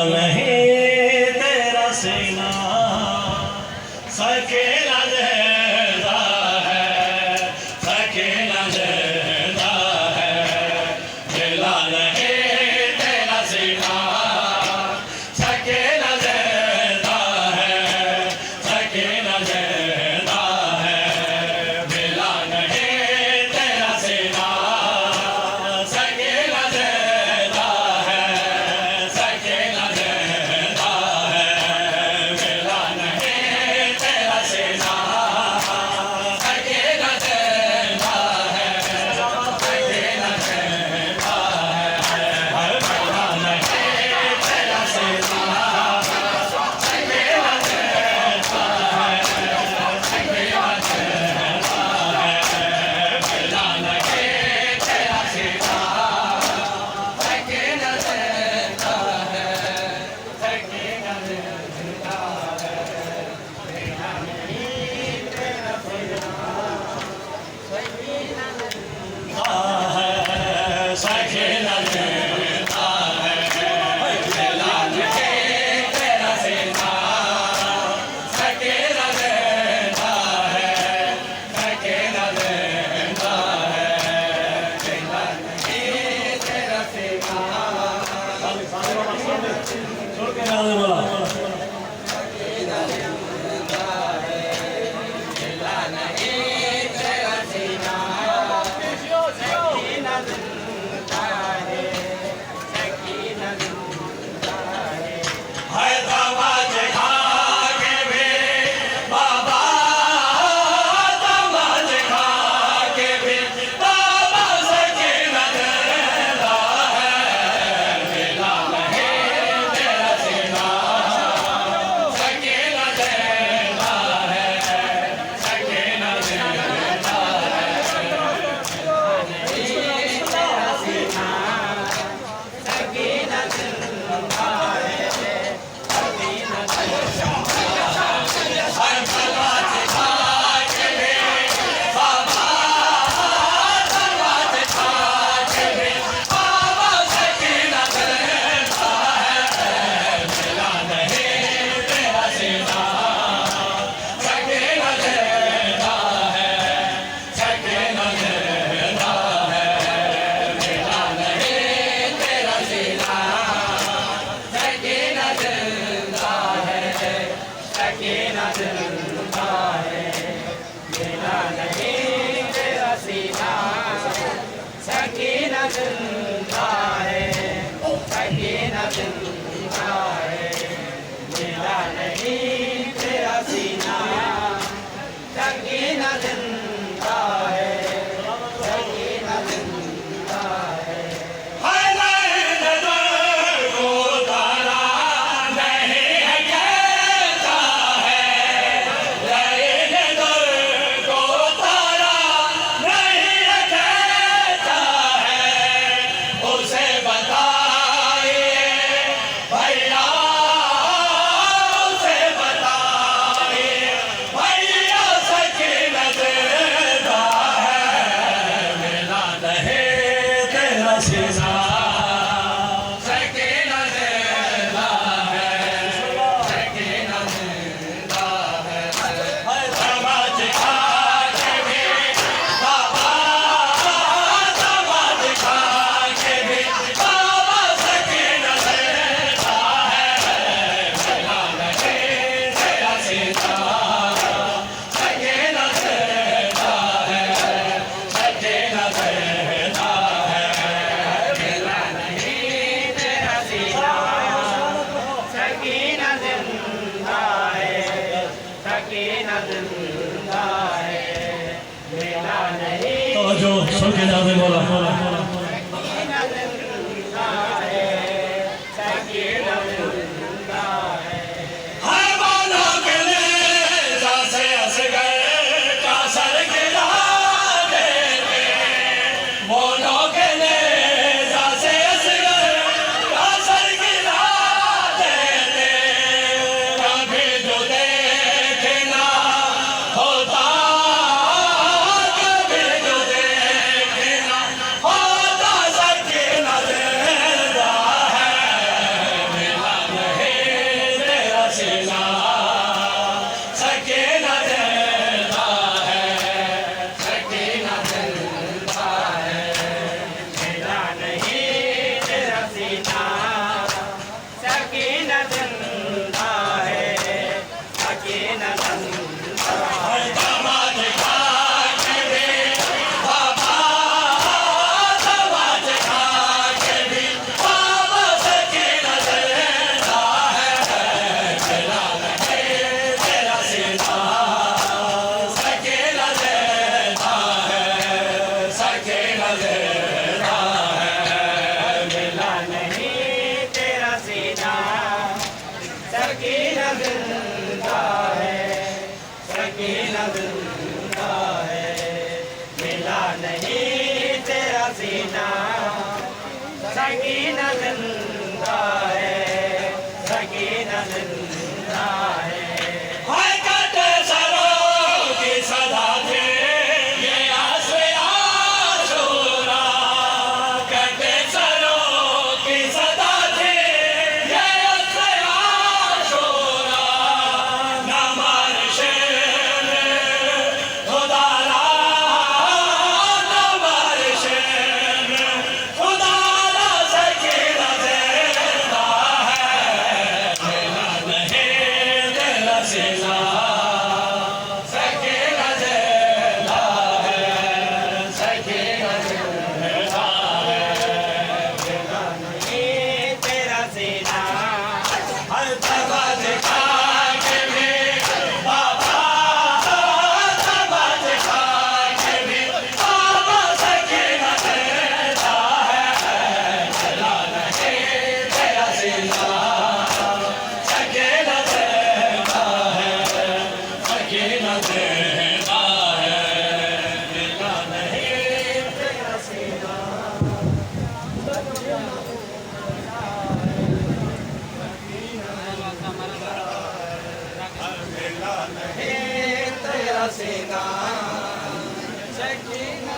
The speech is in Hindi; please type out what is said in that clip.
नहीं तेरा सीना सकेला ज़िंदा है, सकेला ज़िंदा है, मिला नहीं तेरा सीना सकेला ज़िंदा है, सकेला ज़िंदा है, मिला नहीं तेरा सीना सकेला ज़िंदा है, सकेला जो सुन के जाते बोला Oh! सकीना जिंदा है, सकीना जिंदा है। हाय कटे सरों की सदा थे ये आसरे आशूरा, कटे सरों की सदा थे ये आसरे आशूरा। नमन शेर खुदा रा, नमन शेर खुदा रा, सकीना जिंदा है, मिला नहीं तेरा सिला, सकीना जिंदा है, सकीना जिंदा है, मिला ये तेरा सीना हर तबा दिखा के भी बाबा, तबा दिखा के भी बाबा, सकीना जिंदा है, मिला नहीं तेरा सिला, सकीना जिंदा है, सकीना जिंदा है, मिला नहीं तेरा सिला। है तेरा सीना, सकीना